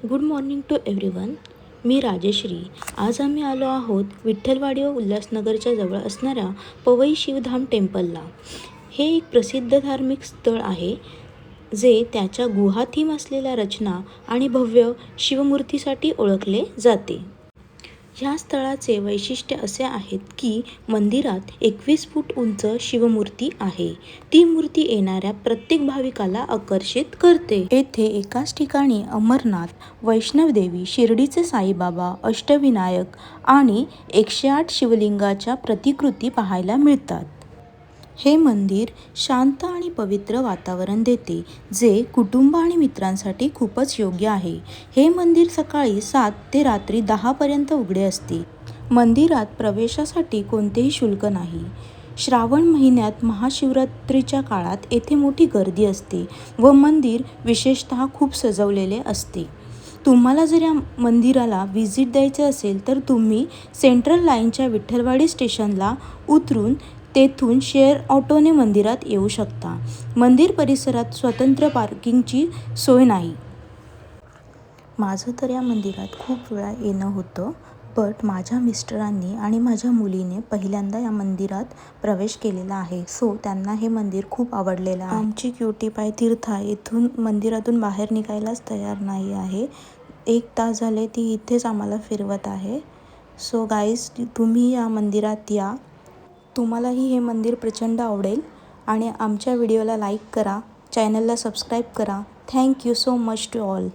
Good morning to everyone. मी राजेश्री. आज आम्ही आलो आहोत विठ्ठलवाडी व उल्हासनगरच्या जवळ असणाऱ्या पवई शिवधाम टेम्पलला. हे एक प्रसिद्ध धार्मिक स्थळ आहे जे त्याच्या गुहा थीम असलेल्या रचना आणि भव्य शिवमूर्तीसाठी ओळखले जाते. ह्या स्थळाचे वैशिष्ट्य असे आहेत की मंदिरात 21 फूट उंच शिवमूर्ती आहे. ती मूर्ती येणाऱ्या प्रत्येक भाविकाला आकर्षित करते. येथे एकाच ठिकाणी अमरनाथ, वैष्णवदेवी, शिर्डीचे साईबाबा, अष्टविनायक आणि 108 शिवलिंगाच्या प्रतिकृती पाहायला मिळतात. हे मंदिर शांत आणि पवित्र वातावरण देते, जे कुटुंब आणि मित्रांसाठी खूपच योग्य आहे. हे मंदिर सकाळी 7 ते रात्री 10 पर्यंत उघडे असते. मंदिरात प्रवेशासाठी कोणतेही शुल्क नाही. श्रावण महिन्यात महाशिवरात्रीच्या काळात येथे मोठी गर्दी असते व मंदिर विशेषतः खूप सजवलेले असते. तुम्हाला जर या मंदिराला व्हिजिट द्यायचे असेल तर तुम्ही सेंट्रल लाईनच्या विठ्ठलवाडी स्टेशनला उतरून तेथून शेअर ऑटोने मंदिरात येऊ शकता. मंदिर परिसरात स्वतंत्र पार्किंगची सोय नाही. माझं तर या मंदिरात खूप वेळा येणं होतं, बट माझ्या मिस्टरांनी आणि माझ्या मुलीने पहिल्यांदा या मंदिरात प्रवेश केलेला आहे. सो त्यांना हे मंदिर खूप आवडलेलं आहे. आमची क्युटी पाय तीर्था इथून मंदिरातून बाहेर निघायलाच तयार नाही आहे. 1 तास झाले ती इथेच आम्हाला फिरवत आहे. सो गाईज, तुम्ही या मंदिरात या. तुम्हालाही हे मंदिर प्रचंड आवडेल आणि आमच्या व्हिडिओला लाईक करा, चॅनलला सबस्क्राईब करा. Thank you so much to all.